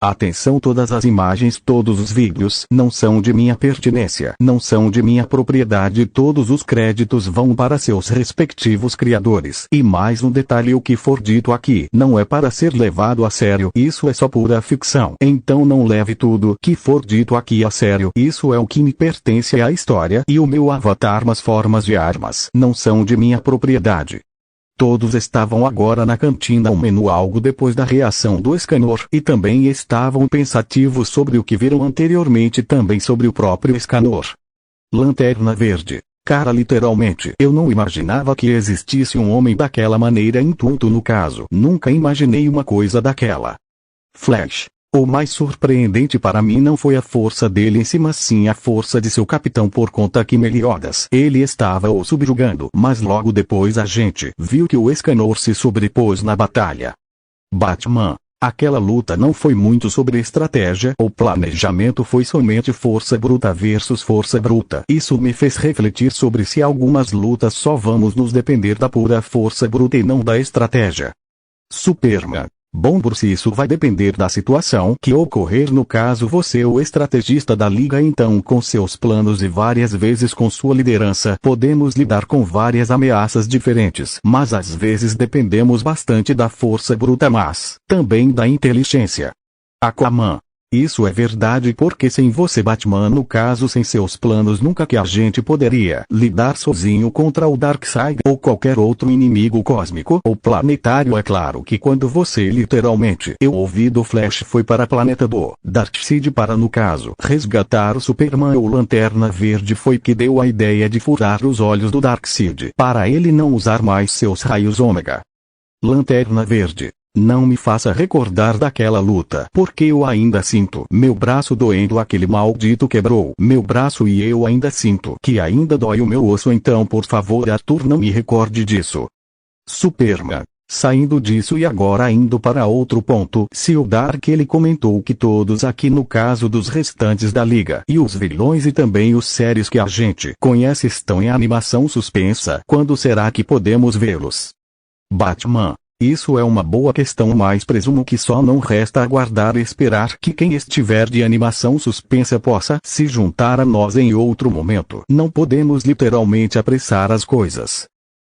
Atenção, todas as imagens, todos os vídeos não são de minha pertinência, não são de minha propriedade, todos os créditos vão para seus respectivos criadores. E mais um detalhe, o que for dito aqui não é para ser levado a sério, isso é só pura ficção. Então não leve tudo que for dito aqui a sério, isso é o que me pertence à história e o meu avatar, mas formas de armas não são de minha propriedade. Todos estavam agora na cantina comendo algo depois da reação do Escanor e também estavam pensativos sobre o que viram anteriormente, também sobre o próprio Escanor. Lanterna Verde. Cara, literalmente, eu não imaginava que existisse um homem daquela maneira, intuito no caso. Nunca imaginei uma coisa daquela. Flash. O mais surpreendente para mim não foi a força dele em si, mas sim a força de seu capitão, por conta que Meliodas ele estava o subjugando. Mas logo depois a gente viu que o Escanor se sobrepôs na batalha. Batman. Aquela luta não foi muito sobre estratégia ou planejamento, foi somente força bruta versus força bruta. Isso me fez refletir sobre se algumas lutas só vamos nos depender da pura força bruta e não da estratégia. Superman. Bom, por si isso vai depender da situação que ocorrer, no caso você o estrategista da liga, então com seus planos e várias vezes com sua liderança podemos lidar com várias ameaças diferentes, mas às vezes dependemos bastante da força bruta, mas também da inteligência. Aquaman. Isso é verdade, porque sem você, Batman, no caso sem seus planos, nunca que a gente poderia lidar sozinho contra o Darkseid ou qualquer outro inimigo cósmico ou planetário. É claro que quando você literalmente eu ouvi do Flash foi para o planeta do Darkseid para, no caso, resgatar o Superman, ou Lanterna Verde foi que deu a ideia de furar os olhos do Darkseid para ele não usar mais seus raios ômega. Lanterna Verde. Não me faça recordar daquela luta, porque eu ainda sinto meu braço doendo, aquele maldito quebrou meu braço e eu ainda sinto que ainda dói o meu osso, então por favor Arthur, não me recorde disso. Superman. Saindo disso e agora indo para outro ponto, se o Dark ele comentou que todos aqui, no caso dos restantes da liga e os vilões e também os séries que a gente conhece, estão em animação suspensa, quando será que podemos vê-los? Batman. Isso é uma boa questão, mas presumo que só não resta aguardar e esperar que quem estiver de animação suspensa possa se juntar a nós em outro momento. Não podemos literalmente apressar as coisas.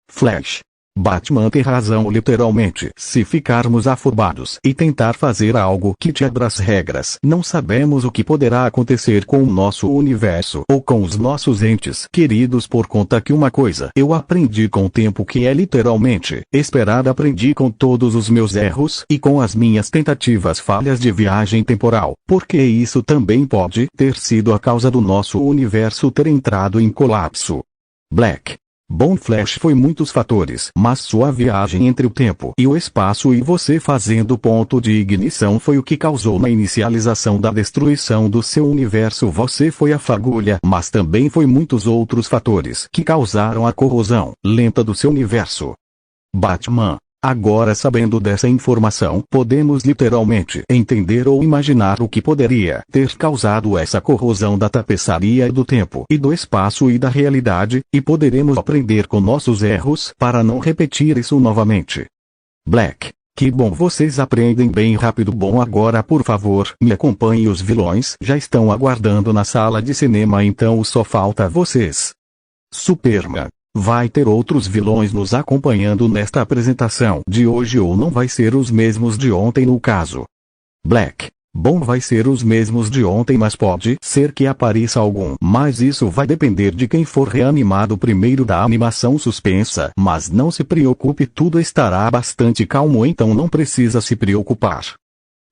Flash. Batman tem razão, literalmente. Se ficarmos afobados e tentar fazer algo que quebra as regras, não sabemos o que poderá acontecer com o nosso universo ou com os nossos entes queridos, por conta que uma coisa eu aprendi com o tempo que é literalmente esperar. Aprendi com todos os meus erros e com as minhas tentativas falhas de viagem temporal, porque isso também pode ter sido a causa do nosso universo ter entrado em colapso. Black. Bom, Flash, foi muitos fatores, mas sua viagem entre o tempo e o espaço e você fazendo ponto de ignição foi o que causou na inicialização da destruição do seu universo. Você foi a fagulha, mas também foi muitos outros fatores que causaram a corrosão lenta do seu universo. Batman. Agora, sabendo dessa informação, podemos literalmente entender ou imaginar o que poderia ter causado essa corrosão da tapeçaria do tempo e do espaço e da realidade, e poderemos aprender com nossos erros para não repetir isso novamente. Black. Que bom, vocês aprendem bem rápido. Bom, agora por favor, me acompanhe, os vilões já estão aguardando na sala de cinema, então só falta vocês. Superman. Vai ter outros vilões nos acompanhando nesta apresentação de hoje, ou não vai ser os mesmos de ontem no caso? Black. Bom, vai ser os mesmos de ontem, mas pode ser que apareça algum, mas isso vai depender de quem for reanimado primeiro da animação suspensa. Mas não se preocupe, tudo estará bastante calmo, então não precisa se preocupar.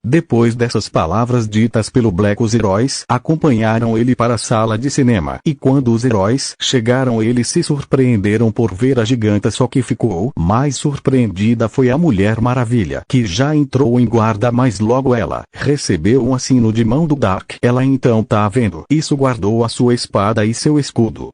Depois dessas palavras ditas pelo Black, os heróis acompanharam ele para a sala de cinema, e quando os heróis chegaram eles se surpreenderam por ver a giganta, só que ficou mais surpreendida foi a Mulher Maravilha, que já entrou em guarda, mas logo ela recebeu um assino de mão do Dark. Ela então tá vendo isso, guardou a sua espada e seu escudo.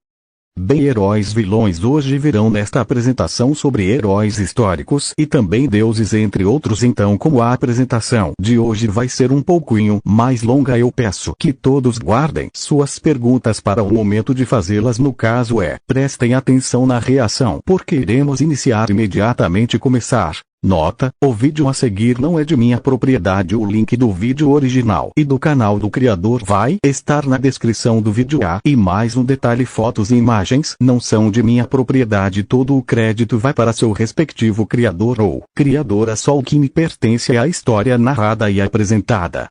Bem, heróis vilões hoje virão nesta apresentação sobre heróis históricos e também deuses, entre outros, então como a apresentação de hoje vai ser um pouquinho mais longa, eu peço que todos guardem suas perguntas para o momento de fazê-las, no caso prestem atenção na reação, porque iremos iniciar imediatamente começar. Nota: o vídeo a seguir não é de minha propriedade. O link do vídeo original e do canal do criador vai estar na descrição do vídeo. E mais um detalhe: fotos e imagens não são de minha propriedade. Todo o crédito vai para seu respectivo criador ou criadora. Só o que me pertence é a história narrada e apresentada.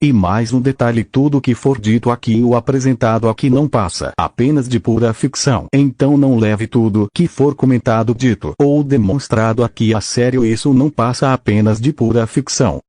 E mais um detalhe: tudo que for dito aqui ou apresentado aqui não passa apenas de pura ficção. Então não leve tudo que for comentado, dito ou demonstrado aqui a sério. Isso não passa apenas de pura ficção.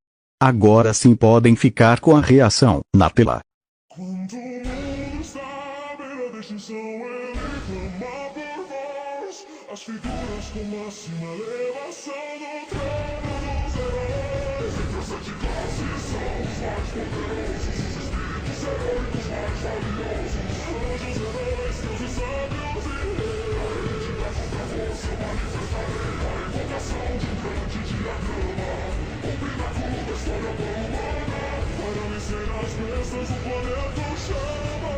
Agora sim podem ficar com a reação na tela. Quando o mundo está à beira da extinção, ele clama por voz. As figuras com máxima elevação no trono dos heróis. Entre as 7 classes são os mais poderosos, os espíritos heróicos mais valiosos. Anjos, heróis, deuses sábios e reis. A entidade contra você manifestarei a invocação de um grande diagrama, o pináculo da história humana. Para vencer as bestas o planeta chama.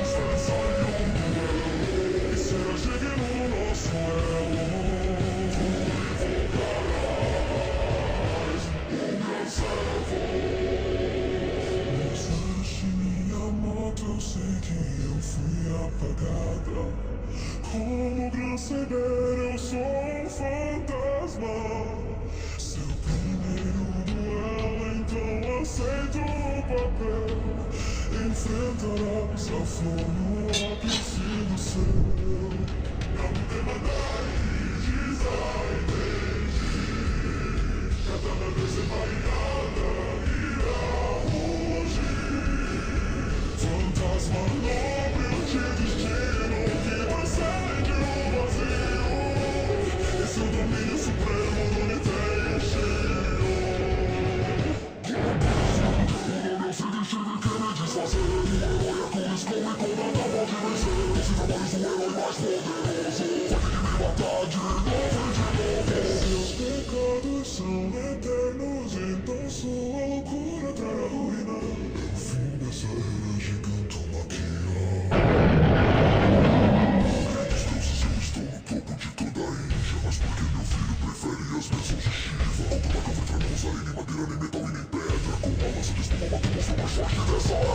Ser sangue um duelo e será digno do nosso elo. Tu invocarás o meu servo. Musashi Miyamoto, eu sei que eu fui apagada. Como Gran Saber, eu sou um fantasma. Seu primeiro duelo, então aceito o papel. Enfrentarás a flor no ápice do céu. Não demandai, dizai, cada desembainhada irá rugir. Fantasma nobre, o te destino que transcende o vazio. Esse é o domínio supremo do Nintendo. Não se deixe de querer desfazer. O herói é com escolha e com nada pode vencer. Se não mais um herói mais poderoso, vai ter que me matar de novo e de novo. Seus pecados são eternos, então sua loucura trará ruína. O fim dessa era gigantomaquia. Grandes deuses, eu estou no topo de toda a Índia, mas por que meu filho prefere as bênçãos de Shiva? Ao buraco vai não usarei nem madeira, nem metal e nem pedra. Com a lança de espuma mato o monstro mais forte dessa era.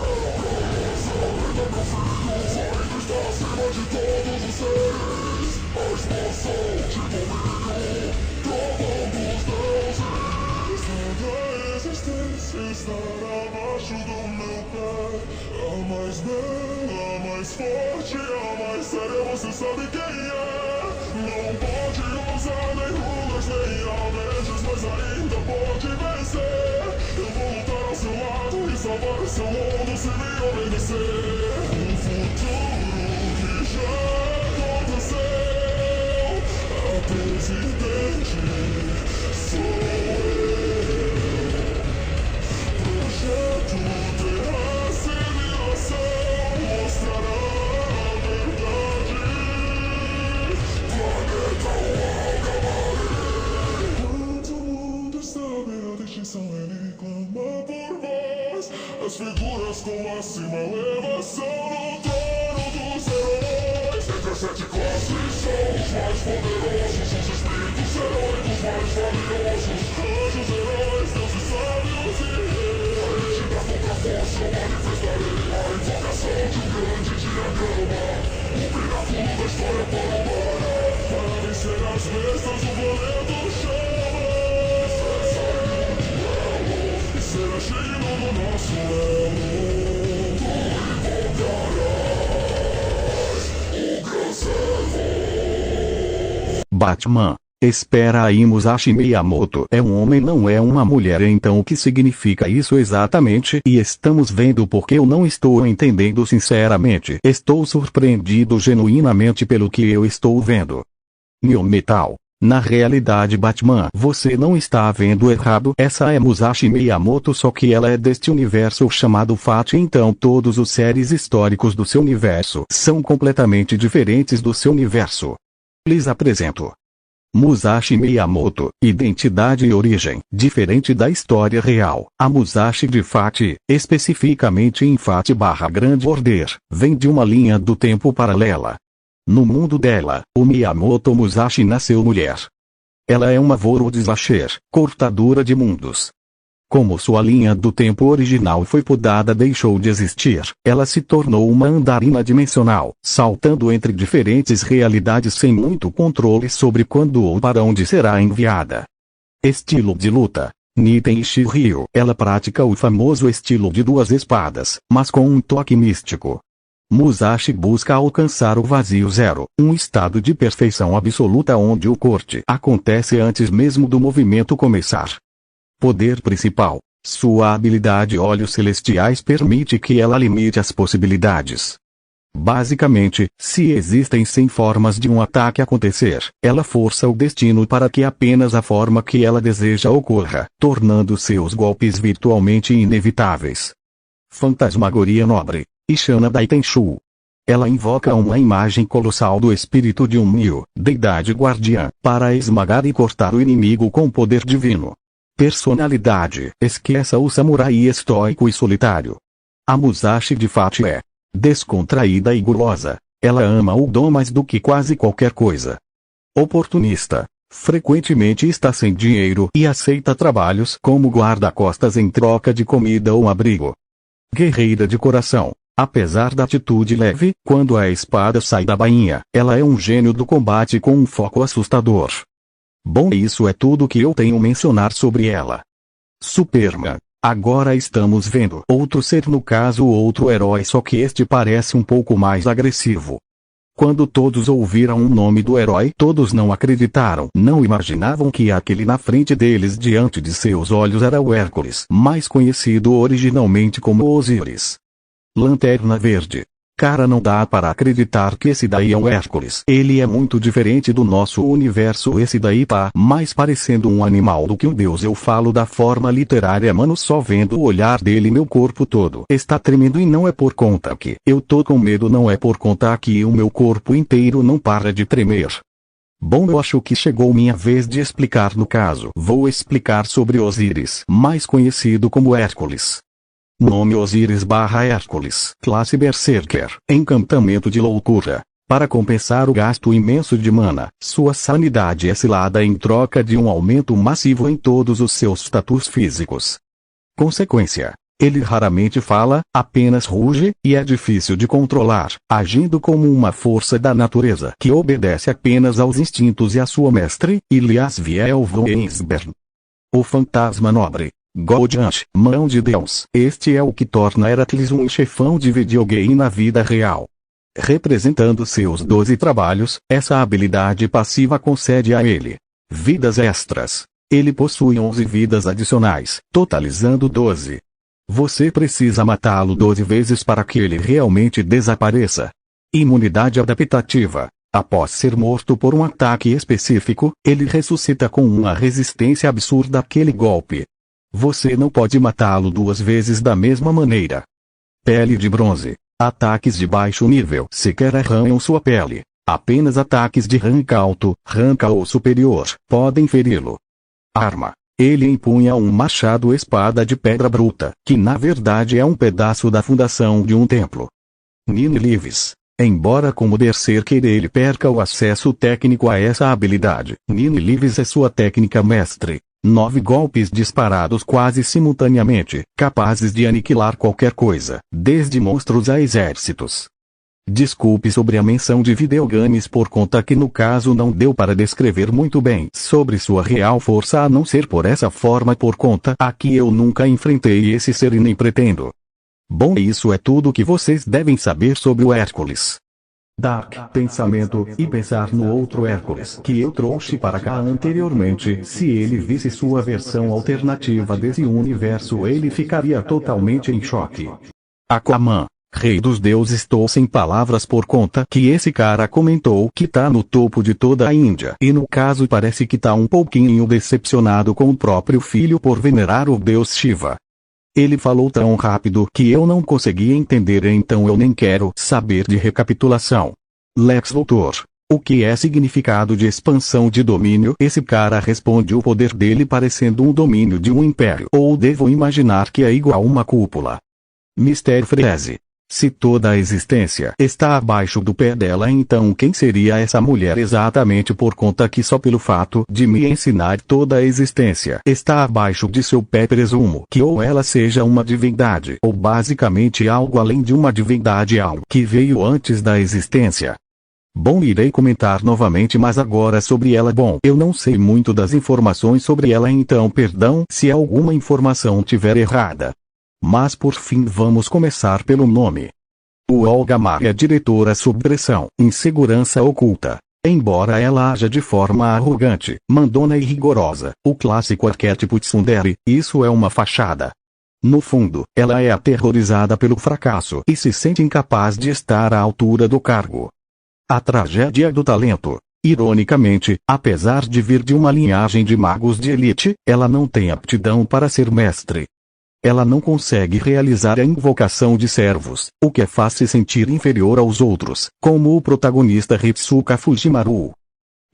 Essa lenda, meu filho, ainda está acima de todos os seres. A expansão de domínio, trovão dos deuses. Toda a existência estará abaixo do meu pé. A mais bela, a mais forte, a mais séria, você sabe quem é. Não pode usar nem rugas, nem almejas, mas ainda pode vencer. Eu vou lutar ao seu lado e salvar o seu mundo se me obedecer. Um futuro que já aconteceu. A presidente sou eu. Projeto terá assimilação, mostrará a verdade. Planeta Wagamaré. Quando o mundo está à beira da extinção, ele clama por voz. As figuras com máxima elevação no trono dos heróis. Entre as 7 classes são os mais poderosos, os espíritos heróicos mais valiosos. Anjos, heróis, deuses sábios e reis. A entidade contra a força manifestarei a invocação de um grande diagrama, o pináculo da história humana. Para vencer as bestas o planeta chama. Ser sangue um duelo e será digno do nosso elo. Tu invocarás o Gran Servo. Batman. Espera aí, Musashi Miyamoto é um homem, não é uma mulher. Então o que significa isso exatamente? E estamos vendo porque eu não estou entendendo sinceramente. Estou surpreendido genuinamente pelo que eu estou vendo. New Metal. Na realidade, Batman, você não está vendo errado. Essa é Musashi Miyamoto, só que ela é deste universo chamado Fate. Então todos os seres históricos do seu universo são completamente diferentes do seu universo. Lhes apresento Musashi Miyamoto, identidade e origem, diferente da história real. A Musashi de Fate, especificamente em Fate/Grande Order, vem de uma linha do tempo paralela. No mundo dela, o Miyamoto Musashi nasceu mulher. Ela é uma Vorudislasher, cortadora de mundos. Como sua linha do tempo original foi podada, deixou de existir, ela se tornou uma andarina dimensional, saltando entre diferentes realidades sem muito controle sobre quando ou para onde será enviada. Estilo de luta: Niten Shiryu. Ela pratica o famoso estilo de duas espadas, mas com um toque místico. Musashi busca alcançar o vazio zero, um estado de perfeição absoluta onde o corte acontece antes mesmo do movimento começar. Poder principal: sua habilidade Olhos Celestiais permite que ela limite as possibilidades. Basicamente, se existem 100 formas de um ataque acontecer, ela força o destino para que apenas a forma que ela deseja ocorra, tornando seus golpes virtualmente inevitáveis. Fantasmagoria Nobre: Ishana Daitenshu. Ela invoca uma imagem colossal do espírito de um Myu, deidade guardiã, para esmagar e cortar o inimigo com poder divino. Personalidade: esqueça o samurai estoico e solitário. A Musashi de fato é descontraída e gulosa. Ela ama o dom mais do que quase qualquer coisa. Oportunista: frequentemente está sem dinheiro e aceita trabalhos como guarda-costas em troca de comida ou abrigo. Guerreira de coração: apesar da atitude leve, quando a espada sai da bainha, ela é um gênio do combate com um foco assustador. Bom, isso é tudo que eu tenho a mencionar sobre ela. Superman: agora estamos vendo outro ser, no caso outro herói, só que este parece um pouco mais agressivo. Quando todos ouviram o nome do herói, todos não acreditaram, não imaginavam que aquele na frente deles, diante de seus olhos, era o Hércules, mais conhecido originalmente como Osíris. Lanterna Verde: cara, não dá para acreditar que esse daí é um Hércules. Ele é muito diferente do nosso universo. Esse daí tá mais parecendo um animal do que um deus. Eu falo da forma literária, mano, só vendo o olhar dele meu corpo todo está tremendo, e não é por conta que eu tô com medo, não é por conta que o meu corpo inteiro não para de tremer. Bom, eu acho que chegou minha vez de explicar. No caso, vou explicar sobre Osíris, mais conhecido como Hércules. Nome: Osíris/Hércules. Classe Berserker. Encantamento de loucura. Para compensar o gasto imenso de mana, sua sanidade é selada em troca de um aumento massivo em todos os seus status físicos. Consequência: ele raramente fala, apenas ruge, e é difícil de controlar, agindo como uma força da natureza que obedece apenas aos instintos e a sua mestre, Ilyas Vielvoensberg. O Fantasma Nobre: Goldiant, mão de Deus. Este é o que torna Heracles um chefão de videogame na vida real. Representando seus 12 trabalhos, essa habilidade passiva concede a ele vidas extras. Ele possui 11 vidas adicionais, totalizando 12. Você precisa matá-lo 12 vezes para que ele realmente desapareça. Imunidade adaptativa: após ser morto por um ataque específico, ele ressuscita com uma resistência absurda àquele golpe. Você não pode matá-lo 2 vezes da mesma maneira. Pele de bronze: ataques de baixo nível sequer arranham sua pele. Apenas ataques de rank alto, rank ou superior, podem feri-lo. Arma: ele empunha um machado espada de pedra bruta, que na verdade é um pedaço da fundação de um templo. Nine Lives: embora como Berserker ele perca o acesso técnico a essa habilidade, Nine Lives é sua técnica mestre. 9 golpes disparados quase simultaneamente, capazes de aniquilar qualquer coisa, desde monstros a exércitos. Desculpe sobre a menção de videogames por conta que no caso não deu para descrever muito bem sobre sua real força, a não ser por essa forma, por conta aqui eu nunca enfrentei esse ser e nem pretendo. Bom, isso é tudo que vocês devem saber sobre o Hércules. Dark pensamento: e pensar no outro Hércules que eu trouxe para cá anteriormente. Se ele visse sua versão alternativa desse universo, ele ficaria totalmente em choque. Aquaman: rei dos deuses. Estou sem palavras por conta que esse cara comentou que tá no topo de toda a Índia, e no caso parece que tá um pouquinho decepcionado com o próprio filho por venerar o deus Shiva. Ele falou tão rápido que eu não consegui entender, então eu nem quero saber de recapitulação. Lex Luthor: o que é significado de expansão de domínio? Esse cara responde o poder dele parecendo um domínio de um império, ou devo imaginar que é igual uma cúpula. Mr. Freeze: Se toda a existência está abaixo do pé dela, então quem seria essa mulher exatamente? Por conta que só pelo fato de me ensinar toda a existência está abaixo de seu pé, presumo que ou ela seja uma divindade ou basicamente algo além de uma divindade, algo que veio antes da existência. Bom, irei comentar novamente, mas agora sobre ela. Bom, eu não sei muito das informações sobre ela, então perdão se alguma informação tiver errada. Mas por fim vamos começar pelo nome. O Olga Mari é diretora sob pressão, insegurança oculta. Embora ela haja de forma arrogante, mandona e rigorosa, o clássico arquétipo tsundere, isso é uma fachada. No fundo, ela é aterrorizada pelo fracasso e se sente incapaz de estar à altura do cargo. A tragédia do talento. Ironicamente, apesar de vir de uma linhagem de magos de elite, ela não tem aptidão para ser mestre. Ela não consegue realizar a invocação de servos, o que a faz se sentir inferior aos outros, como o protagonista Hitsuka Fujimaru.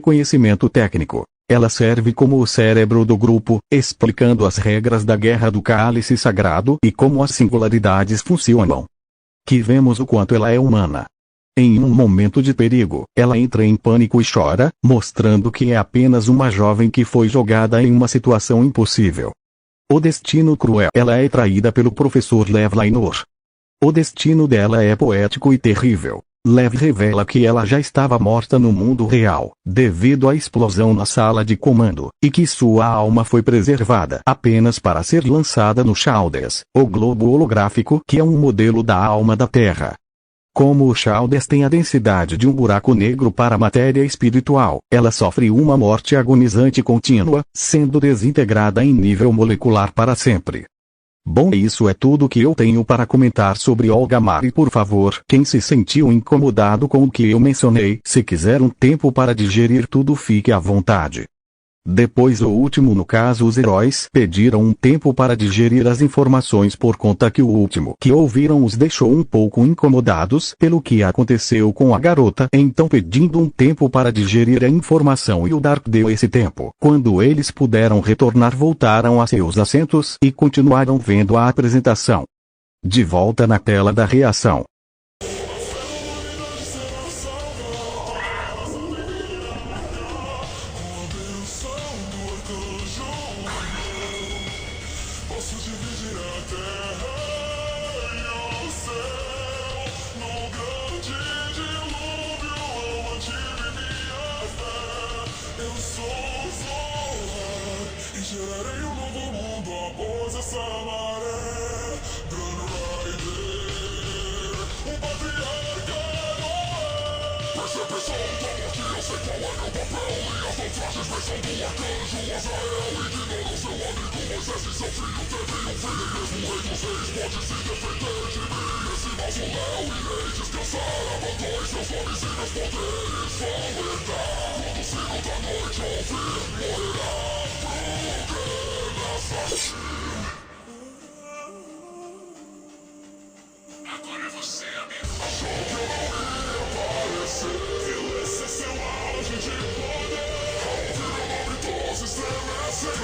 Conhecimento técnico. Ela serve como o cérebro do grupo, explicando as regras da Guerra do Cálice Sagrado e como as singularidades funcionam. Que vemos o quanto ela é humana. Em um momento de perigo, ela entra em pânico e chora, mostrando que é apenas uma jovem que foi jogada em uma situação impossível. O destino cruel. Ela é traída pelo professor Lev Lainor. O destino dela é poético e terrível. Lev revela que ela já estava morta no mundo real, devido à explosão na sala de comando, e que sua alma foi preservada apenas para ser lançada no Chaldes, o globo holográfico que é um modelo da alma da Terra. Como o Chaldes tem a densidade de um buraco negro para a matéria espiritual, ela sofre uma morte agonizante contínua, sendo desintegrada em nível molecular para sempre. Bom, isso é tudo que eu tenho para comentar sobre Olga Mari. Por favor, quem se sentiu incomodado com o que eu mencionei, se quiser um tempo para digerir tudo, fique à vontade. Depois o último, no caso os heróis, pediram um tempo para digerir as informações por conta que o último que ouviram os deixou um pouco incomodados pelo que aconteceu com a garota, então pedindo um tempo para digerir a informação, e o Dark deu esse tempo. Quando eles puderam retornar, voltaram a seus assentos e continuaram vendo a apresentação. De volta na tela da reação. Posso dividir a terra e o céu no grande dilúvio eu mantive minha fé. Eu sou Zola e gerarei um novo mundo após essa maré. Dano Rider, o patriarca Noé. Percepção da morte, eu sei qual é meu papel. Minhas naufragens versão do arcanjo Azael. Ignorou seu amigo Moisés e seu filho teve um filho, e mesmo rei dos reis pode se defender de mim. Esse mausoléu irei descansar, abandone seus nomes e meus poderes vão herdar. Quando o sino da noite ouvir, morrerá pro assassino. Agora você, amigo. Achou que eu não ia aparecer? Viu esse seu auge de poder? Ao ouvir meu nome todos estremecem.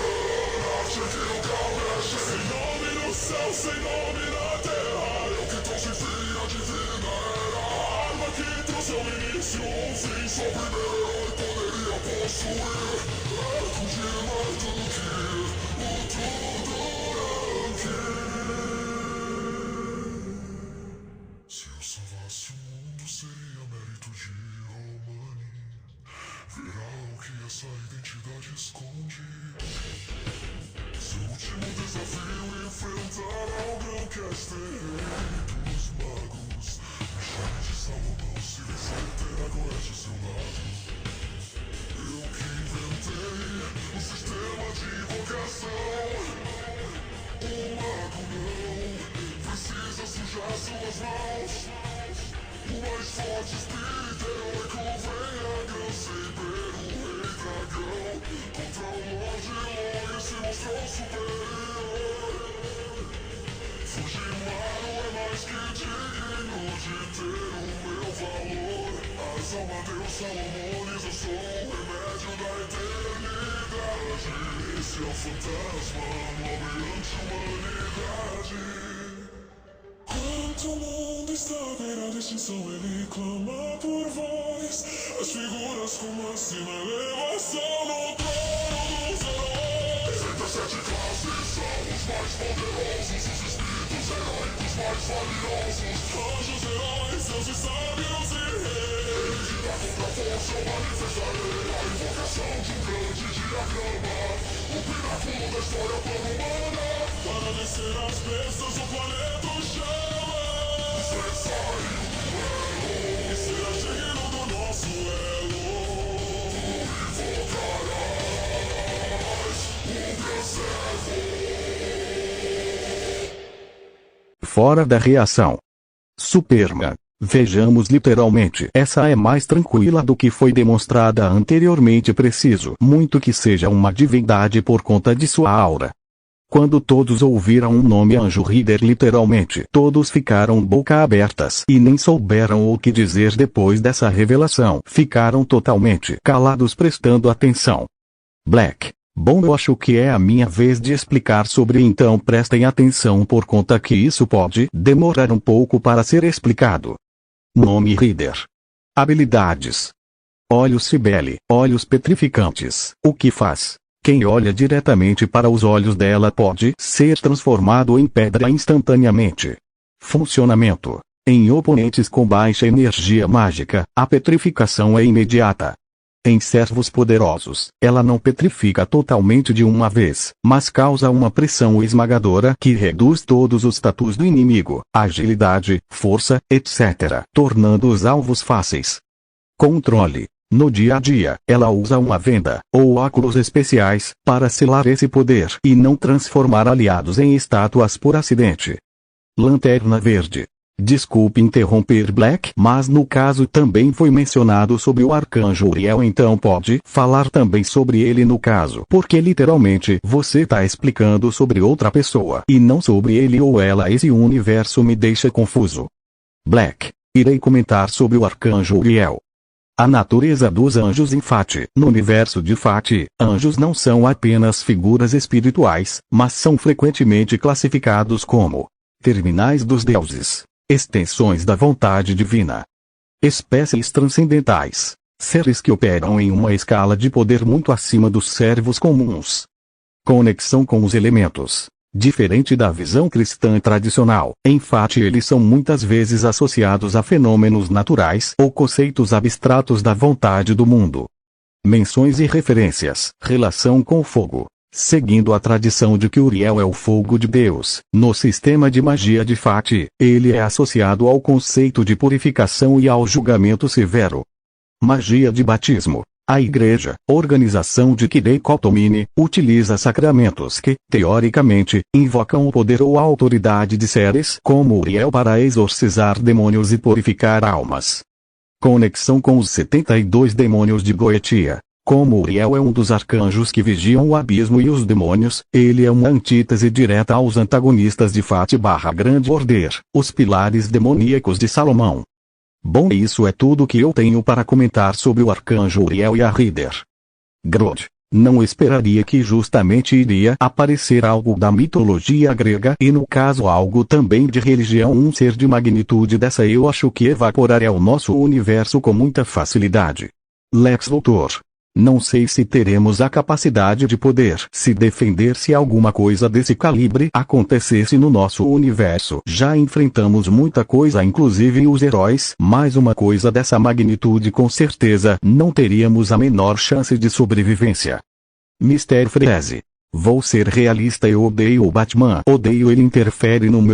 Sem nome no céu, sem nome na terra, eu que trouxe fim à divina era. A arma que trouxe ao início um fim, só o primeiro herói poderia possuir. Arco de mais do que o Todoroki. Se eu salvasse o mundo, seria mérito de Romani. Verá o que essa identidade esconde. Seu último desafio, enfrentar ao Grandcaster Rei dos Magos. Me chame de Salomão, se você ter agora de seu lado. Eu que inventei o sistema de invocação. O mago não precisa sujar suas mãos. O mais forte espírito heróico vem a Gran Saber, o rei dragão. Contra o Lorde Lore se mostrou superior. Fujimaru é mais que digno de ter o meu valor. As almas Salomones, eu sou o remédio da eternidade. Esse é o fantasma, nome anti-humanidade. Quanto mundo está bem na distinção, ele clama por voz. As figuras com máxima elevação no trono dos heróis. 37 classes são os mais poderosos, os espíritos heróicos mais valiosos. Anjos, heróis, seus e sábios e reis. E da contra-força eu manifestarei a invocação de um grande diagrama, o pináculo da história pan-humana, para descer as bestas do planeta chama. Você saiu do duelo e será digno do nosso elo. Tu invocarás o meu servo. Fora da reação. Superman. Vejamos literalmente. Essa é mais tranquila do que foi demonstrada anteriormente. Preciso muito que seja uma divindade por conta de sua aura. Quando todos ouviram o nome Anjo Reader, literalmente todos ficaram boca abertas e nem souberam o que dizer depois dessa revelação. Ficaram totalmente calados prestando atenção. Black. Bom, eu acho que é a minha vez de explicar sobre, então prestem atenção por conta que isso pode demorar um pouco para ser explicado. Nome Reader. Habilidades. Olhos Cibele, olhos petrificantes. O que faz? Quem olha diretamente para os olhos dela pode ser transformado em pedra instantaneamente. Funcionamento. Em oponentes com baixa energia mágica, a petrificação é imediata. Em servos poderosos, ela não petrifica totalmente de uma vez, mas causa uma pressão esmagadora que reduz todos os status do inimigo, agilidade, força, etc., tornando os alvos fáceis. Controle. No dia a dia, ela usa uma venda, ou óculos especiais, para selar esse poder e não transformar aliados em estátuas por acidente. Lanterna Verde. Desculpe interromper, Black, mas no caso também foi mencionado sobre o Arcanjo Uriel, então pode falar também sobre ele no caso, porque literalmente você tá explicando sobre outra pessoa e não sobre ele ou ela. Esse universo me deixa confuso. Black. Irei comentar sobre o Arcanjo Uriel. A natureza dos anjos em Fati. No universo de Fati, anjos não são apenas figuras espirituais, mas são frequentemente classificados como terminais dos deuses, extensões da vontade divina, espécies transcendentais, seres que operam em uma escala de poder muito acima dos servos comuns. Conexão com os elementos. Diferente da visão cristã tradicional, em Fati eles são muitas vezes associados a fenômenos naturais ou conceitos abstratos da vontade do mundo. Menções e referências. Relação com o fogo. Seguindo a tradição de que Uriel é o fogo de Deus, no sistema de magia de Fati, ele é associado ao conceito de purificação e ao julgamento severo. Magia de batismo. A igreja, organização de Kirei Kotomini, utiliza sacramentos que, teoricamente, invocam o poder ou a autoridade de seres como Uriel para exorcizar demônios e purificar almas. Conexão com os 72 demônios de Goetia. Como Uriel é um dos arcanjos que vigiam o abismo e os demônios, ele é uma antítese direta aos antagonistas de Fati/Grande Order, os pilares demoníacos de Salomão. Bom, isso é tudo que eu tenho para comentar sobre o Arcanjo Uriel e a Reader. Grodd. Não esperaria que justamente iria aparecer algo da mitologia grega e no caso algo também de religião. Um ser de magnitude dessa eu acho que evaporaria o nosso universo com muita facilidade. Lex Luthor. Não sei se teremos a capacidade de poder se defender se alguma coisa desse calibre acontecesse no nosso universo. Já enfrentamos muita coisa, inclusive os heróis, mas uma coisa dessa magnitude com certeza não teríamos a menor chance de sobrevivência. Mr. Freeze. Vou ser realista, eu odeio o Batman. Odeio, ele interfere nos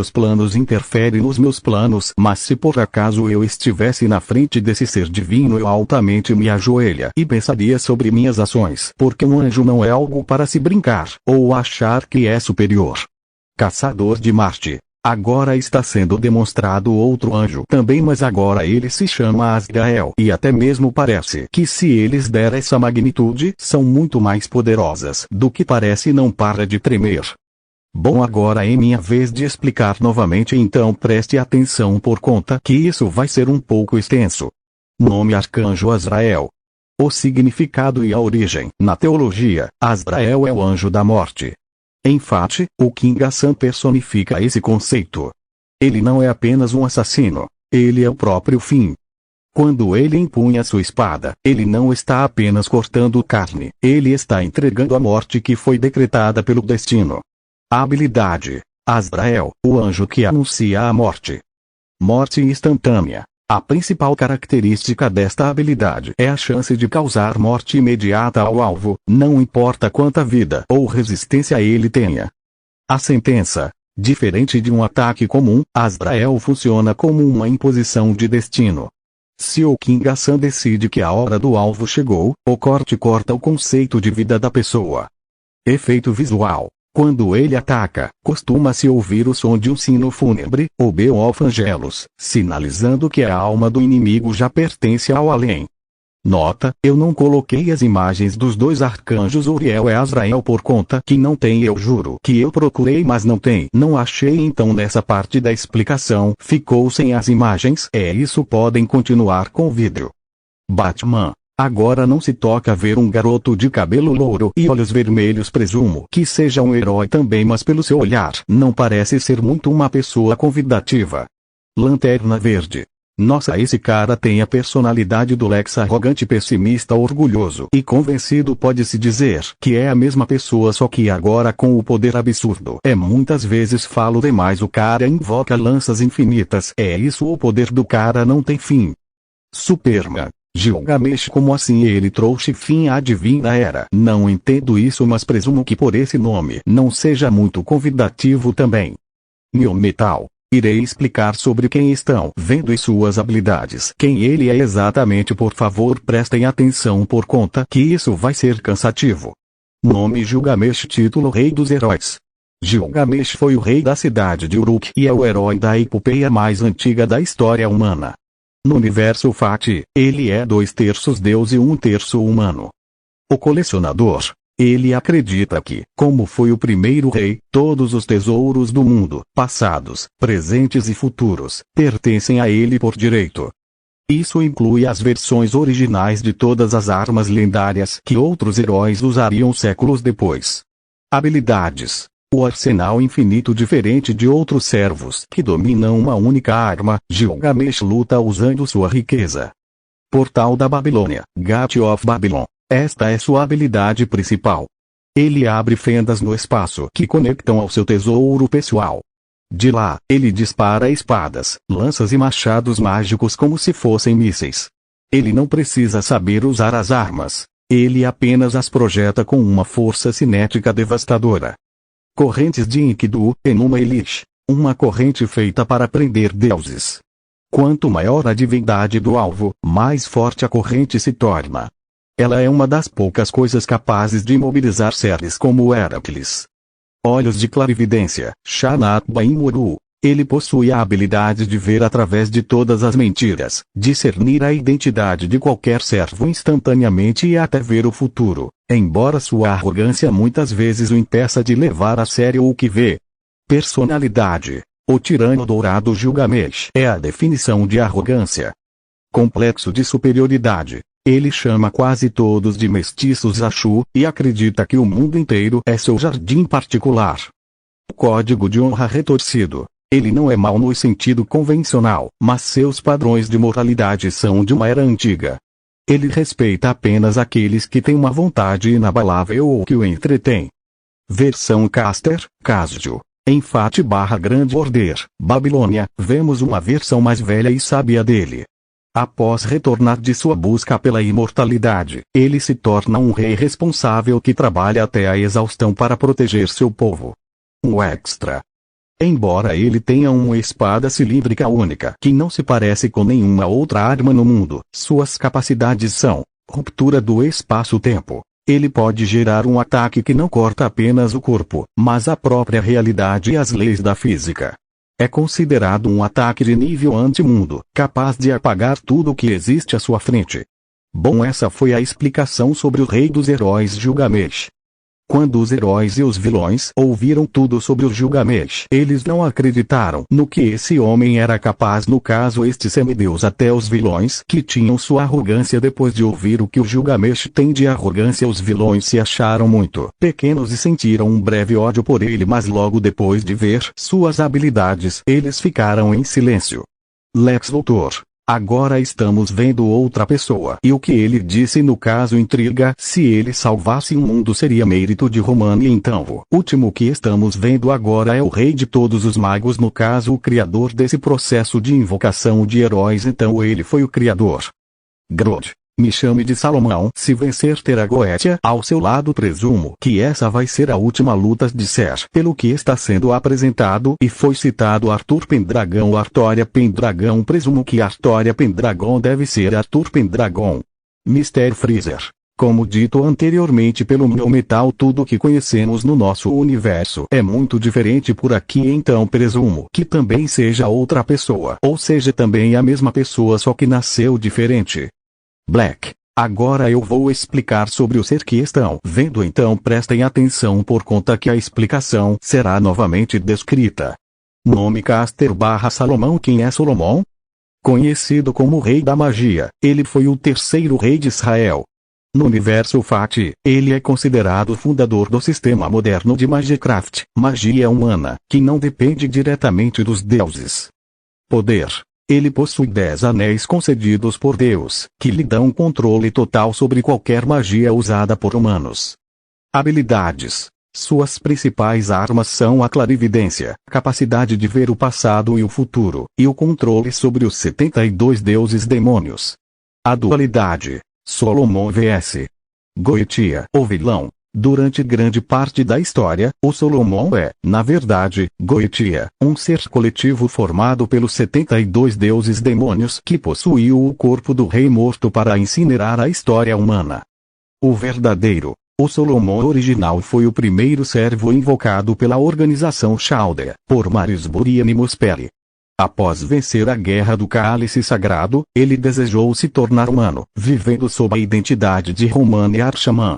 meus planos, mas se por acaso eu estivesse na frente desse ser divino, eu altamente me ajoelha e pensaria sobre minhas ações, porque um anjo não é algo para se brincar, ou achar que é superior. Caçador de Marte. Agora está sendo demonstrado outro anjo também, mas agora ele se chama Azrael e até mesmo parece que se eles der essa magnitude, são muito mais poderosas do que parece. Não para de tremer. Bom, agora é minha vez de explicar novamente, então preste atenção por conta que isso vai ser um pouco extenso. Nome Arcanjo Azrael. O significado e a origem. Na teologia, Azrael é o anjo da morte. Em Fati, o King Hassan personifica esse conceito. Ele não é apenas um assassino, ele é o próprio fim. Quando ele empunha sua espada, ele não está apenas cortando carne, ele está entregando a morte que foi decretada pelo destino. A habilidade. Azrael, o anjo que anuncia a morte. Morte instantânea. A principal característica desta habilidade é a chance de causar morte imediata ao alvo, não importa quanta vida ou resistência ele tenha. A sentença. Diferente de um ataque comum, Azrael funciona como uma imposição de destino. Se o Kingasan decide que a hora do alvo chegou, o corte corta o conceito de vida da pessoa. Efeito visual. Quando ele ataca, costuma-se ouvir o som de um sino fúnebre, ou Beowulf Angelus, sinalizando que a alma do inimigo já pertence ao além. Nota, eu não coloquei as imagens dos dois arcanjos Uriel e Azrael por conta que não tem, eu juro que eu procurei mas não tem. Não achei, então nessa parte da explicação ficou sem as imagens. É isso, podem continuar com o vídeo. Batman. Agora não se toca ver um garoto de cabelo louro e olhos vermelhos, presumo que seja um herói também, mas pelo seu olhar não parece ser muito uma pessoa convidativa. Lanterna Verde. Nossa, esse cara tem a personalidade do Lex, arrogante, pessimista, orgulhoso e convencido. Pode-se dizer que é a mesma pessoa, só que agora com o poder absurdo. Muitas vezes falo demais, o cara invoca lanças infinitas. É isso, o poder do cara não tem fim. Superman. Gilgamesh, como assim ele trouxe fim à divina era? Não entendo isso, mas presumo que por esse nome não seja muito convidativo também. Neometal. Irei explicar sobre quem estão vendo e suas habilidades. Quem ele é exatamente, por favor prestem atenção por conta que isso vai ser cansativo. Nome Gilgamesh, título Rei dos Heróis. Gilgamesh foi o rei da cidade de Uruk e é o herói da epopeia mais antiga da história humana. No universo Fati, ele é 2/3 deus e 1/3 humano. O colecionador. Ele acredita que, como foi o primeiro rei, todos os tesouros do mundo, passados, presentes e futuros, pertencem a ele por direito. Isso inclui as versões originais de todas as armas lendárias que outros heróis usariam séculos depois. Habilidades. O arsenal infinito, diferente de outros servos que dominam uma única arma, Gilgamesh luta usando sua riqueza. Portal da Babilônia, Gate of Babylon. Esta é sua habilidade principal. Ele abre fendas no espaço que conectam ao seu tesouro pessoal. De lá, ele dispara espadas, lanças e machados mágicos como se fossem mísseis. Ele não precisa saber usar as armas. Ele apenas as projeta com uma força cinética devastadora. Correntes de Enkidu, Enuma Elish. Uma corrente feita para prender deuses. Quanto maior a divindade do alvo, mais forte a corrente se torna. Ela é uma das poucas coisas capazes de imobilizar seres como Heracles. Olhos de clarividência, Shanat Baimuru. Ele possui a habilidade de ver através de todas as mentiras, discernir a identidade de qualquer servo instantaneamente e até ver o futuro, embora sua arrogância muitas vezes o impeça de levar a sério o que vê. Personalidade. O tirano dourado Gilgamesh é a definição de arrogância. Complexo de superioridade. Ele chama quase todos de mestiços Achu, e acredita que o mundo inteiro é seu jardim particular. Código de honra retorcido. Ele não é mau no sentido convencional, mas seus padrões de moralidade são de uma era antiga. Ele respeita apenas aqueles que têm uma vontade inabalável ou que o entretêm. Versão Caster, Casdio. Em Fati/Grande Order, Babilônia, vemos uma versão mais velha e sábia dele. Após retornar de sua busca pela imortalidade, ele se torna um rei responsável que trabalha até a exaustão para proteger seu povo. Um extra. Embora ele tenha uma espada cilíndrica única que não se parece com nenhuma outra arma no mundo, suas capacidades são ruptura do espaço-tempo. Ele pode gerar um ataque que não corta apenas o corpo, mas a própria realidade e as leis da física. É considerado um ataque de nível antimundo, capaz de apagar tudo o que existe à sua frente. Bom, essa foi a explicação sobre o rei dos heróis Gilgamesh. Quando os heróis e os vilões ouviram tudo sobre o Gilgamesh, eles não acreditaram no que esse homem era capaz, no caso este semideus. Até os vilões, que tinham sua arrogância depois de ouvir o que o Gilgamesh tem de arrogância, os vilões se acharam muito pequenos e sentiram um breve ódio por ele, mas logo depois de ver suas habilidades, eles ficaram em silêncio. Lex Luthor. Agora estamos vendo outra pessoa. E o que ele disse no caso intriga. Se ele salvasse o mundo seria mérito de Romano. E então o último que estamos vendo agora é o rei de todos os magos, no caso o criador desse processo de invocação de heróis. Então ele foi o criador. Grodd. Me chame de Salomão. Se vencer terá Goetia ao seu lado. Presumo que essa vai ser a última luta de Ser. Pelo que está sendo apresentado e foi citado Arthur Pendragon. Artória Pendragon. Presumo que Artória Pendragon deve ser Arthur Pendragon. Mr. Freezer. Como dito anteriormente pelo meu metal, tudo que conhecemos no nosso universo é muito diferente por aqui, então presumo que também seja outra pessoa. Ou seja, também a mesma pessoa, só que nasceu diferente. Black. Agora eu vou explicar sobre o ser que estão vendo, então prestem atenção por conta que a explicação será novamente descrita. Nome Caster/Salomão. Quem é Salomão? Conhecido como Rei da Magia, ele foi o terceiro rei de Israel. No universo Fati, ele é considerado o fundador do sistema moderno de Magicraft, magia humana, que não depende diretamente dos deuses. Poder. Ele possui 10 anéis concedidos por Deus, que lhe dão controle total sobre qualquer magia usada por humanos. Habilidades. Suas principais armas são a clarividência, capacidade de ver o passado e o futuro, e o controle sobre os 72 deuses demônios. A dualidade. Solomon vs. Goetia, o vilão. Durante grande parte da história, o Solomon é, na verdade, Goetia, um ser coletivo formado pelos 72 deuses demônios que possuiu o corpo do rei morto para incinerar a história humana. O verdadeiro. O Solomon original foi o primeiro servo invocado pela organização Chaldea, por Marius Burianimus Peri. Após vencer a Guerra do Cálice Sagrado, ele desejou se tornar humano, vivendo sob a identidade de Romani Archaman.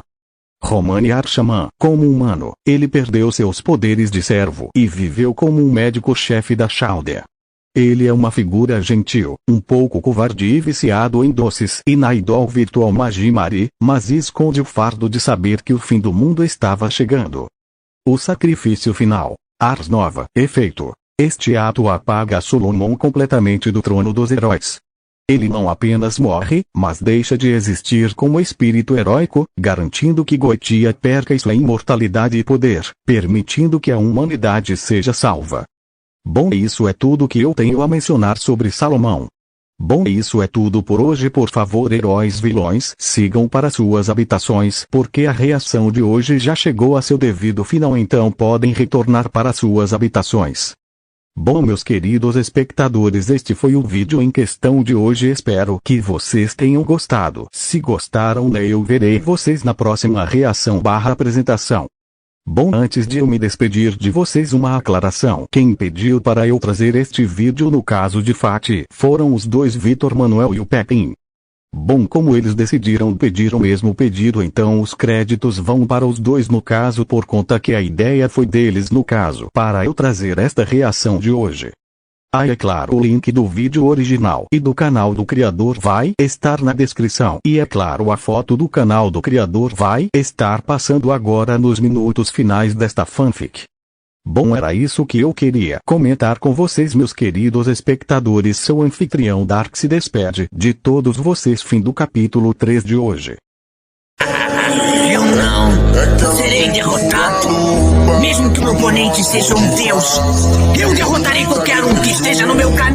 Romani Archaman. Como humano, ele perdeu seus poderes de servo e viveu como um médico-chefe da Chaldea. Ele é uma figura gentil, um pouco covarde e viciado em doces e na idol virtual Magimari, mas esconde o fardo de saber que o fim do mundo estava chegando. O sacrifício final. Ars Nova. Efeito. Este ato apaga Solomon completamente do trono dos heróis. Ele não apenas morre, mas deixa de existir como espírito heróico, garantindo que Goetia perca sua imortalidade e poder, permitindo que a humanidade seja salva. Bom, isso é tudo que eu tenho a mencionar sobre Salomão. Bom, isso é tudo por hoje. Por favor, heróis vilões, sigam para suas habitações, porque a reação de hoje já chegou a seu devido final, então podem retornar para suas habitações. Bom, meus queridos espectadores, este foi o vídeo em questão de hoje. Espero que vocês tenham gostado. Se gostaram, eu verei vocês na próxima reação/apresentação. Bom, antes de eu me despedir de vocês, uma aclaração. Quem pediu para eu trazer este vídeo no caso de Fati foram os dois Vitor Manuel e o Pepin. Bom, como eles decidiram pedir o mesmo pedido, então os créditos vão para os dois no caso, por conta que a ideia foi deles no caso, para eu trazer esta reação de hoje. É claro, o link do vídeo original e do canal do criador vai estar na descrição. E é claro, a foto do canal do criador vai estar passando agora nos minutos finais desta fanfic. Bom, era isso que eu queria comentar com vocês, meus queridos espectadores. Seu anfitrião Dark se despede de todos vocês. Fim do capítulo 3 de hoje. Eu não serei derrotado. Mesmo que o meu oponente seja um deus, eu derrotarei qualquer um que esteja no meu caminho.